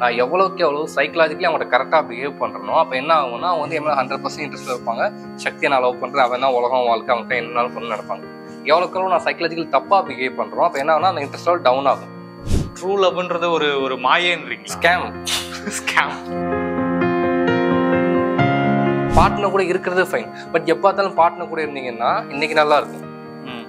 நான் எவ்வளோக்கு எவ்வளோ சைக்கலாஜிக்கலி அவங்கள்ட்ட கரெக்டாக பிஹேவ் பண்ணுறனோ அப்போ என்ன ஆகும்னா அவங்க வந்து என்ன 100% இன்ட்ரெஸ்ட் இருப்பாங்க. சக்தியை நான் லவ் பண்ணுறேன், அவன் தான் உலகம் வாழ்க்கை, அவங்கள்ட்ட என்னன்னாலும் பண்ணு நடப்பாங்க. எவ்வளோக்கு எவ்வளோ நான் சைக்கலாஜிக்கல் தப்பாக பிஹேவ் பண்ணுறோம் அப்போ என்ன ஆகுனா அந்த இன்ட்ரெஸ்ட் லெவல் டவுன் ஆகும். ட்ரூ லவ்ன்றது ஒரு மாயேன்றீங்க. ஸ்கேம். பார்ட்னர் கூட இருக்கிறது ஃபைன், பட் எப்போ பார்த்தாலும் பார்ட்னர் கூட இருந்தீங்கன்னா இன்னைக்கு நல்லா இருக்கும்,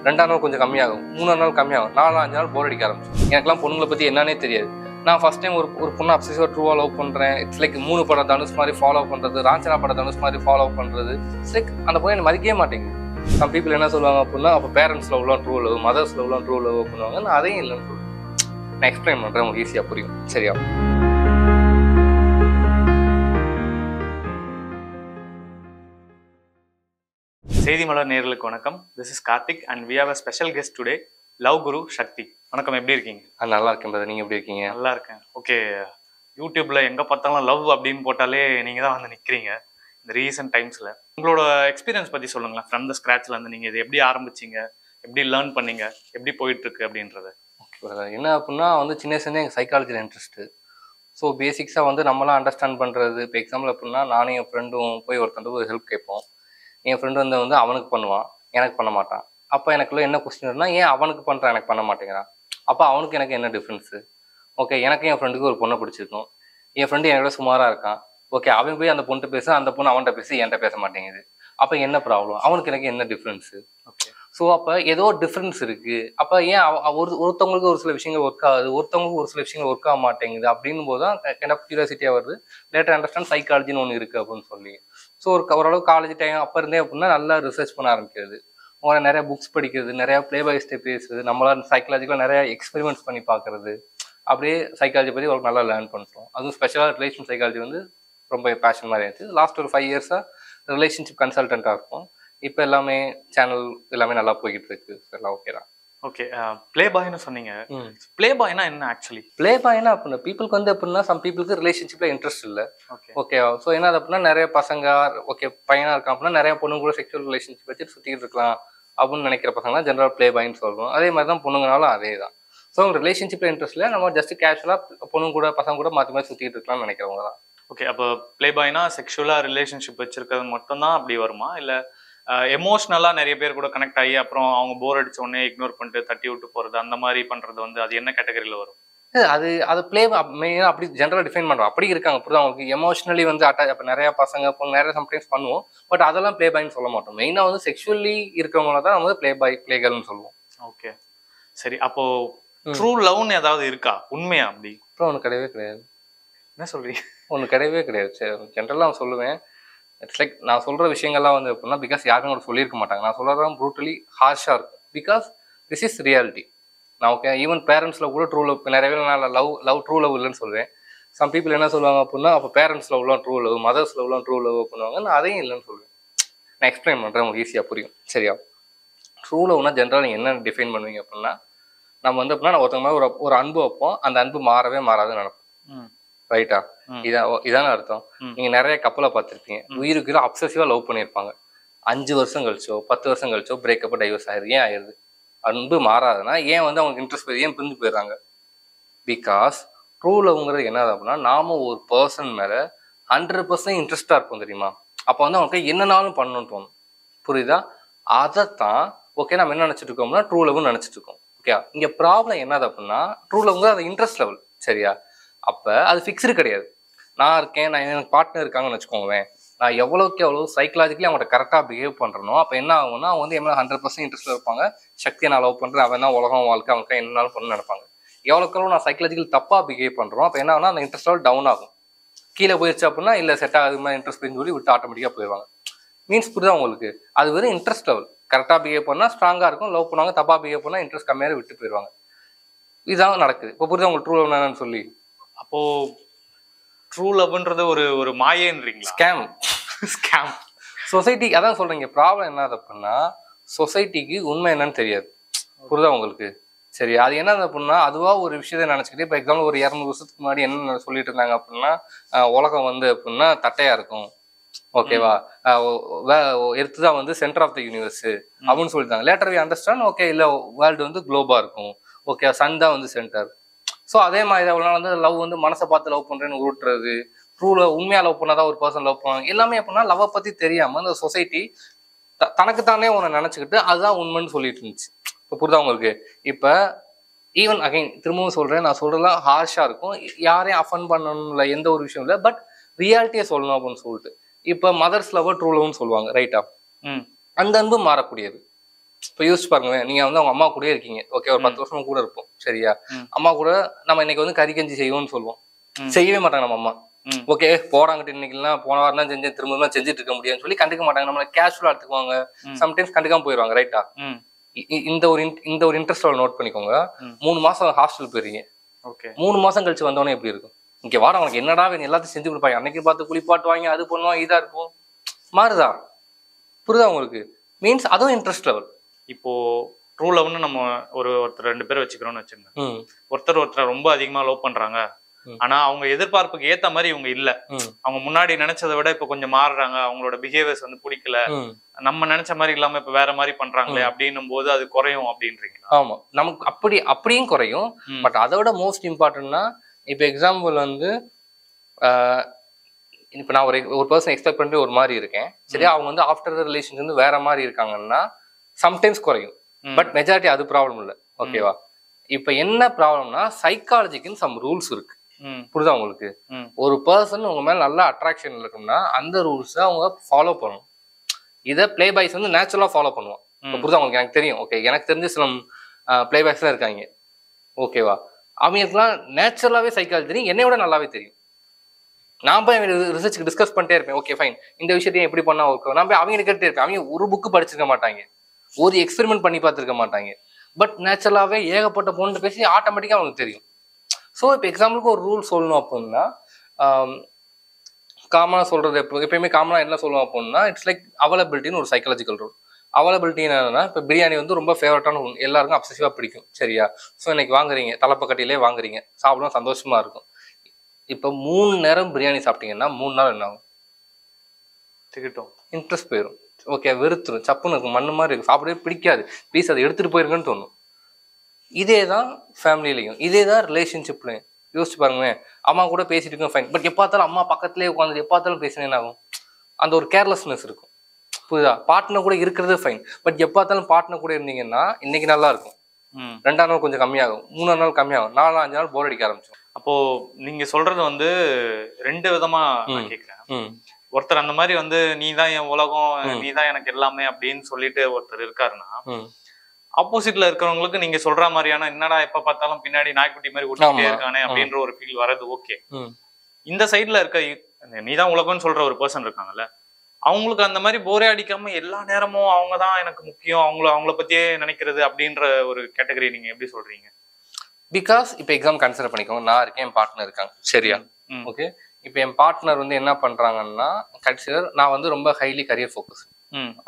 2ஆம் நாள் கொஞ்சம் கம்மியாகும், 3ஆம் நாள் கம்மியாகும், 4-5 நாள் போர் அடிக்க ஆரம்பிச்சு. எனக்குலாம் பொண்ணுங்களை பற்றி என்னன்னே தெரியாது. நான் ஃபர்ஸ்ட் டைம் ஒரு பொண்ணு அப்சசிவாக ட்ரூவாக லவ் பண்ணுறேன். இட்ஸ் லைக் 3 படம் தனுஷ் மாதிரி ஃபாலோ பண்ணுறது, ராஞ்சனா படம் தனுஷ் மாதிரி ஃபாலோ பண்ணுறது. இட்ஸ் லைக் அந்த பொண்ணு எனக்கு மதிக்கவே மாட்டேங்குது. சம் பீப்புள் என்ன சொல்லுவாங்க அப்படின்னா, அப்போ பேரண்ட்ஸ் லவ்லாம் ட்ரூ லவ், மதர்ஸ் லவ்லாம் ட்ரூ லவ் பண்ணுவாங்க. நான் அதையும் இல்லைன்னு சொல்லுவேன். நான் எக்ஸ்பிளைன் பண்ணுறேன், உங்களுக்கு ஈஸியாக புரியும். சரியா? செய்தி மலர் நேயர்களுக்கு வணக்கம். This is Karthik and we have a special guest today, love guru Sakthi. வணக்கம், எப்படி இருக்கீங்க? நல்லா இருக்கேன் பிரதர், நீங்கள் எப்படி இருக்கீங்க? நல்லா இருக்கேன். ஓகே, யூடியூப்ல எங்கே பார்த்தாலும் லவ் அப்படின்னு போட்டாலே நீங்கள் தான் வந்து நிற்கிறீங்க இந்த ரீசெண்ட் டைம்ஸில். உங்களோட எக்ஸ்பீரியன்ஸ் பற்றி சொல்லுங்களேன். ஃப்ரம் த ஸ்க்ராட்ச்லேருந்து நீங்கள் இது எப்படி ஆரம்பிச்சிங்க, எப்படி லேர்ன் பண்ணீங்க, எப்படி போயிட்டுருக்கு அப்படின்றத. ஓகே பிரதர், என்ன அப்படின்னா வந்து சின்ன வயசுலேருந்து எனக்கு சைக்காலஜியில் இன்ட்ரெஸ்ட்டு. ஸோ பேசிக்ஸாக வந்து நம்மளாம் அண்டர்ஸ்டாண்ட் பண்ணுறது. இப்போ எக்ஸாம்பிள் அப்படின்னா நானும் என் ஃப்ரெண்டும் போய் ஒருத்தன் ஒரு ஹெல்ப் கேட்போம். என் ஃப்ரெண்டு வந்து அவனுக்கு பண்ணுவான், எனக்கு பண்ண மாட்டான். அப்போ எனக்குள்ள என்ன கொஸ்டின் இருந்தால், ஏன் அவனுக்கு பண்ணுறான் எனக்கு பண்ண மாட்டேங்கிறான்? அப்போ அவனுக்கு எனக்கு என்ன டிஃப்ரென்ஸு? ஓகே, எனக்கு என் ஃப்ரெண்டுக்கு ஒரு பொண்ணை பிடிச்சிருக்கும், என் ஃப்ரெண்டு என்னோட சுமாராக இருக்கான். ஓகே, அவன் போய் அந்த பொண்ணு பேச, அந்த பொண்ணு அவன்கிட்ட பேசி என்கிட்ட பேச மாட்டேங்குது. அப்போ என்ன ப்ராப்ளம்? அவனுக்கு எனக்கு என்ன டிஃப்ரென்ஸு? ஓகே, ஸோ அப்போ ஏதோ டிஃப்ரென்ஸ் இருக்குது. அப்போ ஏன் ஒருத்தவங்களுக்கு ஒரு சில விஷயங்கள் ஒர்க் ஆகுது, ஒருத்தவங்களுக்கு ஒரு சில விஷயங்கள் ஒர்க் ஆக மாட்டேங்குது அப்படின்னும் போது தான் கைண்ட் ஆஃப் கியூரியாசிட்டியாக வருது. லேட்டர் அண்டர்ஸ்டாண்ட் சைக்காலஜின்னு ஒன்று இருக்குது அப்படின்னு சொல்லி. ஸோ ஓரளவு காலேஜ் டைம் அப்போ இருந்தே அப்படின்னா நல்லா ரிசர்ச் பண்ண ஆரம்பிக்கிறது, உங்களை நிறைய புக்ஸ் படிக்கிறது, நிறையா ப்ளே பை ஸ்டெப் பேசுறது, நம்மளால் சைக்காலஜிக்கலாக நிறைய எக்ஸ்பெரிமெண்ட்ஸ் பண்ணி பார்க்குறது. அப்படியே சைக்காலஜி பற்றி ஒரு நல்லா லேர்ன் பண்ணுறோம். அதுவும் ஸ்பெஷலாக ரிலேஷன் சைக்காலஜி வந்து ரொம்ப பேஷன் மாதிரி இருந்துச்சு. லாஸ்ட் ஒரு 5 இயர்ஸாக ரிலேஷன்ஷிப் கன்சல்டண்ட்டாக இருக்கும். இப்போ எல்லாமே சேனல் எல்லாமே நல்லா போய்கிட்டு இருக்கு. எல்லாம் ஓகே தான். ஓகே, ப்ளே பாய்னு சொன்னீங்க. ப்ளே பாய்னா என்ன ஆக்சுவலி? ப்ளே பாய்னா அப்படின்னா பீப்புளுக்கு வந்து எப்படின்னா, சம் பீப்புளுக்கு ரிலேஷன்ஷிப்ல இன்ட்ரெஸ்ட் இல்லை. ஓகே, ஸோ என்ன அப்படின்னா நிறைய பசங்க ஓகே பையனா இருக்கான் அப்படின்னா நிறைய பொண்ணுங்க கூட செக்ஷுவல் ரிலேஷன்ஷிப் வச்சு சுற்றிட்டு இருக்கலாம் அப்படின்னு நினைக்கிற பசங்க தான் ஜென்ரல் ப்ளே பாய்ன்னு சொல்லுவோம். அதே மாதிரி தான் பொண்ணுங்கனாலும் அதே தான். ஸோ அவங்க ரிலேஷன்ஷிப்ல இன்ட்ரெஸ்ட் இல்லை, நம்ம ஜஸ்ட் கேஷுவலாக பொண்ணுங்க கூட பசங்க கூட மாற்றி மாற்றி சுற்றிட்டு இருக்கலாம்னு நினைக்கிறவங்க தான். ஓகே, அப்போ ப்ளே பாய்னா செக்ஷுவலாக ரிலேஷன்ஷிப் வச்சிருக்கிறது மட்டும்தான் அப்படி வருமா? இல்லை எமோஷ்னலாக நிறைய பேர் கூட கனெக்ட் ஆகி அப்புறம் அவங்க போர் அடிச்ச உடனே இக்னோர் பண்ணிட்டு தட்டி விட்டு போகிறது அந்த மாதிரி பண்ணுறது வந்து அது என்ன கேட்டகரியில் வரும்? அது ப்ளே மெயினாக அப்படி ஜென்ரலாக டிஃபைன் பண்ணுறோம். அப்படி இருக்காங்க புரியுது அவங்களுக்கு எமோஷனலி வந்து அட்டாச். அப்போ நிறைய பசங்க பொண்ணு நிறைய சம்டைம்ஸ் பண்ணுவோம், பட் அதெல்லாம் ப்ளே பாய்ன்னு சொல்ல மாட்டோம். மெயினாக வந்து செக்ஷுவலி இருக்கிறவங்கள தான் நம்ம வந்து ப்ளே பாய் ப்ளே கேர்ள்னு சொல்லுவோம். ஓகே, சரி. அப்போ ட்ரூ லவ்னு ஏதாவது இருக்கா உண்மையா? அப்படி அப்புறம் ஒன்று கிடையவே கிடையாது. என்ன சொல்றீங்க? ஒன்று கிடையவே கிடையாது. சரி, ஜென்ரலாக நான் சொல்லுவேன். இட்ஸ் லைக் நான் சொல்கிற விஷயங்கள்லாம் வந்து எப்படின்னா, பிகாஸ் யாருமே கூட சொல்லியிருக்க மாட்டாங்க. நான் சொல்கிறதான் ப்ரூட்டலி ஹார்ஷாக இருக்கும், பிகாஸ் திஸ் இஸ் ரியாலிட்டி. நான் ஓகே ஈவன் பேரண்ட்ஸில் கூட ட்ரூ லவ் நிறையவே நான் லவ் ட்ரூ லவ் இல்லைன்னு சொல்லுவேன். சம் பீப்புள் என்ன சொல்லுவாங்க அப்படின்னா, அப்போ பேரண்ட்ஸ் லவ்லாம் ட்ரூ லவ், மதர்ஸ் லவ்லாம் ட்ரூ லவ் பண்ணுவாங்க. நான் அதையும் இல்லைன்னு சொல்லுவேன். நான் எக்ஸ்பிளைன் பண்ணுறேன், உங்களுக்கு ஈஸியாக புரியும். சரியா? ட்ரூ லவ்னா ஜென்ரலாக நீங்கள் என்ன டிஃபைன் பண்ணுவீங்க அப்படின்னா, நம்ம வந்து அப்படின்னா ஒருத்தவங்க மாதிரி ஒரு அன்பு வைப்போம், அந்த அன்பு மாறவே மாறாதுன்னு நினைப்போம். ரைட்டா? இதான அர்த்தம். நீங்க நிறைய கப்பலை பார்த்துருப்பீங்க, உயிருக்கு அப்சசிவா லவ் பண்ணியிருப்பாங்க. 5 வருஷம் கழிச்சோ 10 வருஷம் கழிச்சோ பிரேக்கப் டைவர்ஸ் ஆயிருது. ஏன் ஆயிருது? அன்பு மாறாதுன்னா ஏன் வந்து அவங்க இன்ட்ரெஸ்ட் போய் ஏன் பிரிஞ்சு போயிடுறாங்க? பிகாஸ் ட்ரூ லவ்ங்கிறது என்ன அப்படின்னா, நாம ஒரு பர்சன் மேல 100% இன்ட்ரெஸ்டா இருப்போம் தெரியுமா? அப்போ வந்து அவங்க என்னன்னாலும் பண்ணணும்னு தோணும். புரியுதா? அதைத்தான் ஓகே நம்ம என்ன நினைச்சிட்டு இருக்கோம்னா ட்ரூ லவ்னு நினைச்சிட்டு இருக்கோம். ஓகே, இங்க ப்ராப்ளம் என்னது அப்படின்னா, ட்ரூ லவ்ங்கிறது அது இன்ட்ரெஸ்ட் லெவல். சரியா? அப்ப அது ஃபிக்ஸ்டு கிடையாது. நான் இருக்கேன், நான் எனக்கு பார்ட்னர் இருக்காங்கன்னு வச்சுக்கோங்களேன். நான் எவ்வளோக்கு எவ்வளோ சைக்கலாஜிக்கலி அவங்கள்ட்ட கரெக்டாக பிஹேவ் பண்ணுறனோ அப்போ என்ன ஆகும்னா, அவங்க வந்து என்ன 100% இன்ட்ரெஸ்ட்டில் இருப்பாங்க. சக்தியை நான் லவ் பண்ணுறேன், அவன் தான் உலகம் வாழ்க்கை, அவங்கள்ட்ட என்னன்னாலும் பண்ணு நடப்பாங்க. எவ்வளோக்கு எவ்வளோ நான் சைக்கலாஜிக்கல் தப்பாக பிஹேவ் பண்ணுறோம் அப்போ என்ன ஆகுனா, அந்த இன்ட்ரெஸ்ட் லெவல் டவுன் ஆகும். கீழே போயிடுச்சு அப்படின்னா இல்லை செட் ஆகுது மாதிரி இன்ட்ரெஸ்ட் போயின்னு சொல்லி விட்டு ஆட்டோமேட்டிக்காக போயிடுவாங்க. மீன்ஸ் புரியுதா உங்களுக்கு? அது வெறும் இன்ட்ரெஸ்ட் லெவல். கரெக்டாக பிஹேவ் பண்ணால் ஸ்ட்ராங்காக இருக்கும், லவ் பண்ணுவாங்க. தப்பாக பிஹேவ் பண்ணால் இன்ட்ரெஸ்ட் கம்மியாக விட்டு போயிடுவாங்க. இதுதான் நடக்குது. இப்போ புரியுதா உங்களுக்கு ட்ரூ லவ் என்னன்னு சொல்லி? அப்போ ட்ரூ லவ்ன்றது ஒரு மாயேன்றீங்களா? ஸ்கேம். சொசைட்டி அதான் சொல்றீங்க. ப்ராப்ளம் என்ன அப்படின்னா, சொசைட்டிக்கு உண்மை என்னன்னு தெரியாது. புரியுதா உங்களுக்கு? சரி, அது என்ன அப்படின்னா, அதுவா ஒரு விஷயத்தை நினைச்சுக்கிட்டு, இப்போ எக்ஸாம்பிள் ஒரு 200 வருஷத்துக்கு முன்னாடி என்ன சொல்லிட்டு இருந்தாங்க அப்படின்னா, உலகம் வந்து அப்படின்னா தட்டையா இருக்கும். ஓகேவா? எர்த்து வந்து சென்டர் ஆஃப் த யூனிவர்ஸ் அப்படின்னு சொல்லிட்டாங்க. லேட்டர் வி அண்டர்ஸ்டாண்ட் ஓகே இல்லை வேர்ல்டு வந்து குளோபா இருக்கும். ஓகே, சன் தான் வந்து சென்டர். ஸோ அதே மாதிரி தான் எவ்வளோ வந்து லவ் வந்து மனசை பார்த்து லவ் பண்ணுறேன்னு உருட்டுறது, ட்ரூல உண்மையாக லவ் பண்ணாதான் ஒரு பர்சன் லவ் பண்ணுவாங்க. எல்லாமே எப்படின்னா லவ்வை பற்றி தெரியாமல் அந்த சொசைட்டி தனக்குத்தானே உன்னை நினச்சிக்கிட்டு அதுதான் உண்மைன்னு சொல்லிட்டு இருந்துச்சு. இப்போ புரிதா உங்களுக்கு? இப்போ ஈவன் அகைன் திரும்பவும் சொல்கிறேன், நான் சொல்கிறதுலாம் ஹார்ஷாக இருக்கும், யாரையும் அஃபன் பண்ணணும் இல்லை, எந்த ஒரு விஷயம் இல்லை, பட் ரியாலிட்டியை சொல்லணும் அப்படின்னு சொல்லிட்டு. இப்போ மதர்ஸ் லவ் ட்ரூ லவ்னு சொல்லுவாங்க, ரைட்டா? அந்த அன்பு மாறக்கூடியது. இப்போ யோசிச்சு பாருங்க, நீங்கள் வந்து அவங்க அம்மா கூட இருக்கீங்க, ஓகே, ஒரு 10 வருஷம் கூட இருப்போம், சரியா? அம்மா கூட நம்ம இன்னைக்கு வந்து கறி கஞ்சி செய்வோம்னு சொல்லுவோம், செய்யவே மாட்டாங்க நம்ம அம்மா. ஓகே போடாங்கிட்டு இன்னைக்குலாம் போன வாரம் தான் செஞ்சேன், திரும்ப செஞ்சுட்டு இருக்க முடியும்னு சொல்லி கண்டுக்க மாட்டாங்க, நம்மளை கேஷுவலாக எடுத்துக்குவாங்க, சம்டைம்ஸ் கண்டுக்காம போயிடுவாங்க, ரைட்டா? இந்த ஒரு இன்ட்ரெஸ்ட் நோட் பண்ணிக்கோங்க. 3 மாசம் ஹாஸ்டல் போயிருங்க, 3 மாசம் கழிச்சு வந்தோடனே எப்படி இருக்கும்? இங்க வாட உனக்கு என்னடா வேணும் எல்லாத்தையும் செஞ்சு கொடுப்பாங்க, அன்னைக்கு பார்த்து குளிப்பாட்டுவாங்க, அது பண்ணுவாங்க, இதா இருக்கும், மாறுதா? புரியுதா உங்களுக்கு? மீன்ஸ் அதுவும் இன்ட்ரெஸ்ட் லெவல். இப்போ ட்ரூ லவ்னு நம்ம ஒருத்தர் 2 பேர் வச்சுக்கிறோம்னு வச்சுக்கோங்க. ஒருத்தர் ரொம்ப அதிகமா லவ் பண்றாங்க, ஆனா அவங்க எதிர்பார்ப்புக்கு ஏத்த மாதிரி இவங்க இல்ல, அவங்க முன்னாடி நினைச்சதை விட இப்ப கொஞ்சம் மாறுறாங்க, அவங்களோட பிஹேவியர்ஸ் வந்து பிடிக்கல, நம்ம நினைச்ச மாதிரி இல்லாம இப்ப வேற மாதிரி பண்றாங்களே அப்படின்னும் போது அது குறையும் அப்படின்றீங்க? ஆமா, நமக்கு அப்படியும் குறையும். பட் அதை விட மோஸ்ட் இம்பார்ட்டன்ட்னா, இப்ப எக்ஸாம்பிள் வந்து இப்ப நான் ஒரு பர்சன் எக்ஸ்பெக்ட் பண்ணிட்டு ஒரு மாதிரி இருக்கேன், சரியா? அவங்க வந்து ஆஃப்டர் த ரிலேஷன்ஸ் வந்து வேற மாதிரி இருக்காங்கன்னா சம்டைம்ஸ் குறையும், பட் மெஜாரிட்டி அது ப்ராப்ளம் இல்லை, ஓகேவா? இப்ப என்ன ப்ராப்ளம்னா சைக்காலஜிக்குன்னு சம் ரூல்ஸ் இருக்கு, புரியுதா உங்களுக்கு? ஒரு பர்சன் உங்க மேல நல்ல அட்ராக்ஷன் இருக்கும்னா அந்த ரூல்ஸை அவங்க ஃபாலோ பண்ணணும். இதை பிளே பாய்ஸ் வந்து நேச்சுரலா ஃபாலோ பண்ணுவான், புரியுதா உங்களுக்கு? எனக்கு தெரியும், ஓகே, எனக்கு தெரிஞ்ச சில பிளே பாய்ஸ்லாம் இருக்காங்க, ஓகேவா? அவங்களுக்குலாம் நேச்சுரலாவே சைக்காலஜி தெரியும், என்னை விட நல்லாவே தெரியும். நான் போய் ரிசர்ச் டிஸ்கஸ் பண்ணிட்டே இருப்பேன், ஓகே ஃபைன், இந்த விஷயத்தையும் எப்படி பண்ணா ஓகே, நான் போய் அவங்க கேட்டே இருப்பேன். அவங்க ஒரு புக்கு படிச்சிருக்க மாட்டாங்க, ஒரு எக்ஸ்பெரிமெண்ட் பண்ணி பார்த்துருக்க மாட்டாங்க, பட் நேச்சுரலாவே ஏகப்பட்ட பொண்ணு பேசி ஆட்டோமேட்டிக்கா அவங்களுக்கு தெரியும். ஸோ இப்போ எக்ஸாம்பிளுக்கு ஒரு ரூல் சொல்லணும் அப்படின்னா, காமனாக சொல்றது எப்பயுமே காமனாக என்ன சொல்லுவோம் அப்படின்னா, இட்ஸ் லைக் அவைலபிலிட்டின்னு ஒரு சைக்காலஜிக்கல் ரூல். அவைலபிலிட்டி என்னன்னா, இப்போ பிரியாணி வந்து ரொம்ப ஃபேவரட்டான ஒன்று, எல்லாருக்கும் அப்சசிவாக பிடிக்கும், சரியா? ஸோ இன்னைக்கு வாங்குறீங்க, தலைப்பக்கட்டிலே வாங்குறீங்க, சாப்பிடும் சந்தோஷமா இருக்கும். இப்போ 3 நேரம் பிரியாணி சாப்பிட்டீங்கன்னா 3 நாள் என்ன ஆகும்? திகட்டும், இன்ட்ரெஸ்ட் போயிடும், ஓகே, வெறுத்துரும், சப்புன்னு இருக்கும், மண்ணு மாதிரி இருக்கும், சாப்பிடவே பிடிக்காது, ப்ளீஸ் அதை எடுத்துட்டு போயிருங்கன்னு தோணும். இதே தான் ஃபேமிலிலையும், இதே தான் ரிலேஷன்ஷிப்லையும். யோசிச்சு பாருங்க, அம்மா கூட பேசிட்டு இருக்கோம் ஃபைன், பட் எப்போ அம்மா பக்கத்துலேயே உட்காந்து எப்போ பேசினேன்னு ஆகும், அந்த ஒரு கேர்லெஸ்னஸ் இருக்கும், புரியுதா? பார்ட்னர் கூட இருக்கிறது ஃபைன், பட் எப்போ பார்ட்னர் கூட இருந்தீங்கன்னா இன்னைக்கு நல்லா இருக்கும், 2ஆம் நாள் கொஞ்சம் கம்மியாகும், 3ஆம் நாள் கம்மியாகும், 4, 5 நாள் போர் அடிக்க ஆரம்பிச்சிடும். அப்போ நீங்க சொல்றது வந்து 2 விதமா நான் கேட்கிறேன். ஒருத்தர் அந்த மாதிரி வந்து நீ தான் என் உலகம், நீ தான் எனக்கு எல்லாமே அப்படின்னு சொல்லிட்டு ஒருத்தர் இருக்காருன்னா, ஆப்போசிட்ல இருக்கிறவங்களுக்கு நீங்க சொல்ற மாதிரியான என்னடா எப்ப பார்த்தாலும் பின்னாடி நாய்க்குட்டி மாதிரி ஒட்டிக்கிட்டே இருக்கானே அப்படின்ற ஒரு ஃபீல் வரது ஓகே. இந்த சைட்ல இருக்க நீதான் உலகம்னு சொல்ற ஒரு பர்சன் இருக்காங்கல்ல, அவங்களுக்கு அந்த மாதிரி போரே அடிக்காம எல்லா நேரமும் அவங்கதான் எனக்கு முக்கியம், அவங்கள பத்தியே நினைக்கிறது அப்படின்ற ஒரு கேட்டகரி நீங்க எப்படி சொல்றீங்க? பிகாஸ் இப்போ எக்ஸாம் கன்சிடர் பண்ணிக்கோங்க, நான் இருக்கேன், என் பார்ட்னர் இருக்காங்க, சரியா? ஓகே, இப்போ என் பார்ட்னர் வந்து என்ன பண்றாங்கன்னா, கன்சிடர் நான் வந்து ரொம்ப ஹைலி கரியர் ஃபோக்கஸ்,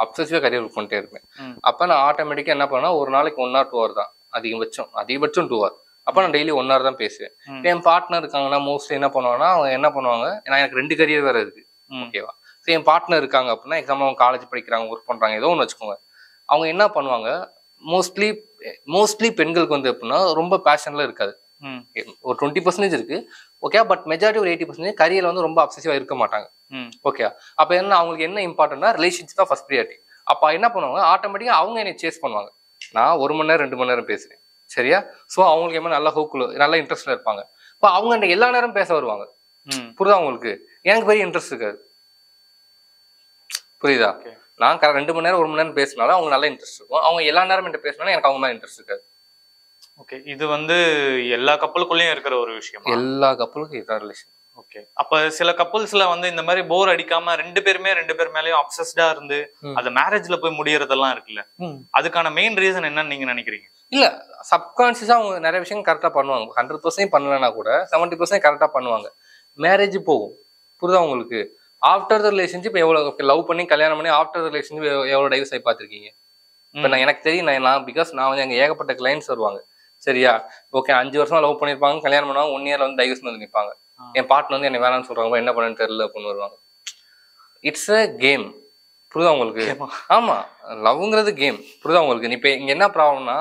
அப்சசிவா கரியர் ஒர்க் பண்ணிட்டே இருப்பேன். அப்ப நான் ஆட்டோமேட்டிக்கா என்ன பண்ணா, ஒரு நாளைக்கு 1 hour 2 hour தான் அதிகபட்சம் 2 hour. அப்ப நான் டெய்லி 1 hour தான் பேசுவேன். என் பார்ட்னர் இருக்காங்கன்னா மோஸ்ட்லி என்ன பண்ணுவாங்கன்னா, அவங்க என்ன பண்ணுவாங்க, நான் எனக்கு 2 கரியர் வேற இருக்கு, ஓகேவா? ஸோ என் பார்ட்னர் இருக்காங்க அப்படின்னா, எக்ஸாம்பிள் அவங்க காலேஜ் படிக்கிறாங்க, ஒர்க் பண்றாங்க, ஏதோ ஒன்று வச்சுக்கோங்க, அவங்க என்ன பண்ணுவாங்க, மோஸ்ட்லி பெண்களுக்கு வந்து எப்படின்னா ரொம்ப பேஷன்ல இருக்காது, ஒரு 20% இருக்கு, ஓகே, பட் மெஜாரிட்டி ஒரு 80% கரியர்ல வந்து ரொம்ப அப்சசிவா இருக்க மாட்டாங்க, ஓகே. அப்ப என்ன அவங்களுக்கு என்ன இம்பார்ட்டன்ட்னா ரிலேஷன்ஷிப் தான் ஃபர்ஸ்ட் ப்ரியாரிட்டி. அப்ப என்ன பண்ணுவாங்க, ஆட்டோமேட்டிக்கா அவங்க என்னை சேஸ் பண்ணுவாங்க, நான் 1 மணி நேரம் 2 மணி நேரம் பேசுறேன், சரியா? ஸோ அவங்களுக்கு என்ன நல்ல ஹோக்குல நல்ல இன்ட்ரெஸ்ட்ல இருப்பாங்க. இப்போ அவங்க எல்லா நேரம் பேச வருவாங்க, புரியுதா உங்களுக்கு? எனக்கு பெரிய இன்ட்ரெஸ்ட் இருக்காது, புரியுதா? நான் 2 மணி நேரம் 1 மணி நேரம் பேசினாலும் அவங்க நல்ல இன்ட்ரெஸ்ட் இருக்கும், அவங்க எல்லா நேரம் என்கிட்ட பேசினாலும் எனக்கு அவங்க மேலே இன்ட்ரெஸ்ட் இருக்காது. ஓகே, இது வந்து எல்லா கப்பலுக்குள்ளேயும் இருக்கிற ஒரு விஷயம், எல்லா கப்பலுக்கும் இதுதான் ரிலேஷன். ஓகே, அப்ப சில கப்பல்ஸ்ல வந்து இந்த மாதிரி போர் அடிக்காம 2 பேர் மேலயும் அப்சஸ்டா இருந்து அது மேரேஜ்ல போய் முடியறதெல்லாம் இருக்குல்ல, அதுக்கான மெயின் ரீசன் என்னன்னு நீங்க நினைக்கிறீங்க? இல்ல, சப்கான்சியஸா அவங்க நிறைய விஷயம் கரெக்டா பண்ணுவாங்க, 100% பண்ணலன்னா கூட 70% கரெக்டா பண்ணுவாங்க, மேரேஜ் போகும், புரியுதா உங்களுக்கு? ஆஃப்டர் த ரிலேஷன்ஷிப் எவ்வளவு லவ் பண்ணி கல்யாணம் பண்ணி ஆஃப்டர் த ரிலேஷன்ஷிப் எவ்வளவு டைவர்ஸ் ஆகி பார்த்துருக்கீங்க? இப்போ எனக்கு தெரியும், பிகாஸ் நான் வந்து எங்க ஏகப்பட்ட கிளைண்ட்ஸ் வருவாங்க, சரியா? ஓகே, 5 வருஷமா லவ் பண்ணிருப்பாங்க, கல்யாணம் பண்ணுவாங்க, 1 இயர்ல வந்து டைவர்ஸ் வந்து நிற்பாங்க, என் பார்ட்னர் வந்து என்ன வேணாம்னு சொல்றாங்க, என்ன பண்ணுன்னு தெரியல அப்படின்னு வருவாங்க. இட்ஸ் அ கேம், புரியுதா உங்களுக்கு? ஆமா, லவ்ங்கிறது கேம், புரியுதா உங்களுக்கு? இப்ப இங்க என்ன ப்ராப்ளம்னா,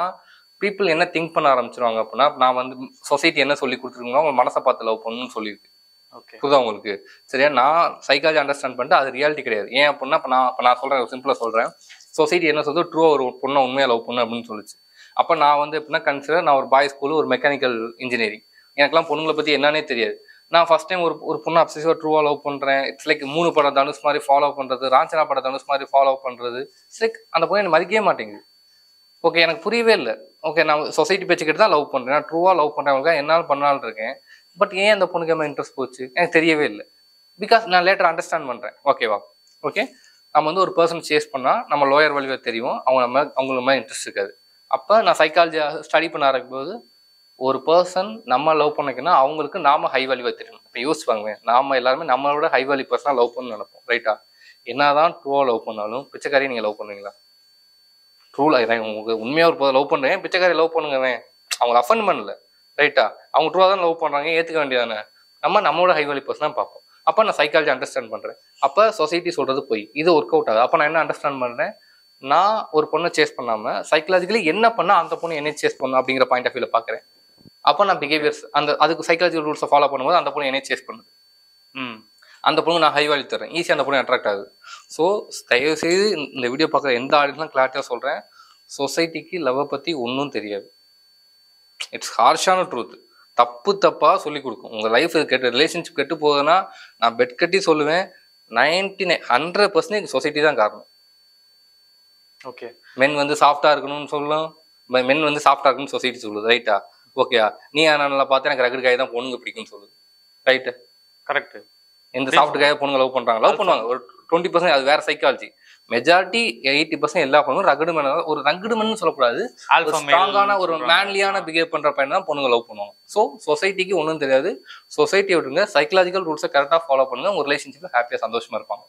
பீப்புள் என்ன திங்க் பண்ண ஆரம்பிச்சிருவாங்க அப்படின்னா, நான் வந்து சொசைட்டி என்ன சொல்லி கொடுத்துருக்கோம், அவங்க மனசை பார்த்து லவ் பண்ணணும்னு சொல்லியிருக்கு. ஓகே. புரியுதா உங்களுக்கு? சரியா? நான் சைக்காலஜி அண்டர்ஸ்டாண்ட் பண்ணிட்டு அது ரியாலிட்டி கிடையாது. ஏன் அப்படின்னா, இப்போ நான் சொல்கிறேன், சிம்பிளாக சொல்கிறேன். சொசைட்டி என்ன சொல்லுது, ட்ரூவா ஒரு பொண்ணை உண்மையாக லவ் பண்ணு அப்படின்னு சொல்லிச்சு. அப்போ நான் வந்து எப்படின்னா கன்சிடர், நான் ஒரு பாய் ஸ்கூலு, ஒரு மெக்கானிக்கல் இன்ஜினியரிங், எனக்குலாம் பொண்ணுங்களை பற்றி என்னன்னே தெரியாது. நான் ஃபர்ஸ்ட் டைம் ஒரு பொண்ணை அப்சசிவாக ட்ரூவாக லவ் பண்ணுறேன். இட்ஸ் லைக் 3 படம் தனுஷ் மாதிரி ஃபாலோ பண்ணுறது, ராஞ்சனா படம் தனுஷ் மாதிரி ஃபாலோ பண்ணுறது. இட்ஸ் லைக் அந்த பொண்ணு என்னை மதிக்கவே மாட்டேங்குது. ஓகே, எனக்கு புரியவே இல்லை. ஓகே, நான் சொசைட்டி பேச்சுக்கிட்டு தான் லவ் பண்ணுறேன், நான் ட்ரூவாக லவ் பண்ணுறேன், என்னால் பண்ணாலும் இருக்கேன். பட் ஏன் அந்த பொண்ணுக்கு என்ன இன்ட்ரெஸ்ட் போச்சு எனக்கு தெரியவே இல்லை. பிகாஸ் நான் லேட்டர் அண்டர்ஸ்டாண்ட் பண்ணுறேன். ஓகேவா? ஓகே, நம்ம வந்து ஒரு பர்சன் சேஸ் பண்ணால் நம்ம லோயர் வேல்யூவை தெரியும், அவங்களுக்கு மேலே இன்ட்ரெஸ்ட் இருக்காது. அப்போ நான் சைக்காலஜி ஸ்டடி பண்ண ஆரம்பிக்கும்போது, ஒரு பர்சன் நம்ம லவ் பண்ணிக்கன்னா அவங்களுக்கு நாம ஹை வேல்யூவை தெரியணும். இப்போ யோசிப்பாங்க, நாம எல்லாருமே நம்மளோட ஹை வேல்யூ பர்சனாக லவ் பண்ணணும்னு நினைப்போம். ரைட்டா? என்னதான் ட்ரூவாக லவ் பண்ணாலும் பிச்சைக்காரியை நீங்கள் லவ் பண்ணுவீங்களா? ட்ரூல உங்களுக்கு உண்மையாக ஒரு லவ் பண்ணுறேன், பிச்சைக்காரி லவ் பண்ணுங்கவேன், அவங்களை அஃபண்ட் பண்ணல. ரைட்டா? அவங்க ட்ரூவாக தான் லவ் பண்ணுறாங்க, ஏற்றுக்க வேண்டியதானே. நம்மளோட ஹை வேல்யூ பர்சனாக பார்ப்போம். அப்போ நான் சைக்காலஜி அண்டர்ஸ்டாண்ட் பண்ணுறேன். அப்போ சொசைட்டி சொல்கிறது போய் இது ஒர்க் அவுட் ஆகுது. அப்போ நான் என்ன அண்டர்ஸ்டாண்ட் பண்ணுறேன், நான் ஒரு பொண்ணை சேஸ் பண்ணாமல் சைக்காலஜிக்கலி என்ன பண்ணால் அந்த பொண்ணு என்ன சேஸ் பண்ணணும் அப்படிங்கிற பாயிண்ட் ஆஃப் வியூவில் பார்க்குறேன். அப்போ நான் பிஹேவியர்ஸ் அதுக்கு சைக்காலஜிக்கல் ரூல்ஸை ஃபாலோ பண்ணும்போது அந்த பொண்ணு என்ன சேஸ் பண்ணுது, அந்த பொண்ணு நான் ஹை வேல்யூ தரேன், ஈஸியாக அந்த பொண்ணு அட்ராக்ட் ஆகுது. ஸோ தயவுசெய்து இந்த வீடியோ பார்க்குற எந்த ஆடியன்ஸ்லாம் கிளாரிட்டியாக சொல்கிறேன், சொசைட்டிக்கு லவ்வை பற்றி ஒன்றும் தெரியாது. இட்ஸ் ஹார்ஷான ட்ரூத். தப்பாக சொல்லி கொடுக்கும். உங்கள் லைஃப் ரிலேஷன்ஷிப் கெட்டு போகுதுன்னா நான் பெட் கட்டி சொல்லுவேன், 100% சொசைட்டி தான் காரணம். ஓகே, மென் வந்து சாஃப்டாக இருக்கணும்னு சொல்லலாம், மென் வந்து சாஃப்டாக இருக்கணும்னு சொசைட்டி சொல்லுது. ரைட்டா? ஓகேயா? நீ நல்லா பார்த்து எனக்கு ரகடு காய் தான் பொண்ணுங்க பிடிக்கும்னு சொல்லுது. ரைட்டு? கரெக்ட். இந்த சாஃப்ட் காயை பொண்ணுங்க லவ் பண்ணுறாங்க, லவ் பண்ணுவாங்க. ஒரு 20% அது வேற சைக்காலஜி. மெஜாரிட்டி 80% எல்லா பொண்ணும் ரகடு மேன். ஒரு ரகடு மேன் சொல்லக்கூடாது, ஸ்ட்ராங்கான ஒரு மேன்லியான பிஹேவ் பண்ற பையன் தான் பொண்ணுங்க லவ் பண்ணுவாங்க. ஸோ சொசைட்டிக்கு ஒன்றும் தெரியாது. சொசைட்டி விட்டுருங்க, சைக்காலஜிக்கல் ரூல்ஸை கரெக்டாக ஃபாலோ பண்ணுங்க, உங்க ரிலேஷன்ஷிப்ல ஹாப்பியாக சந்தோஷமா இருப்பாங்க.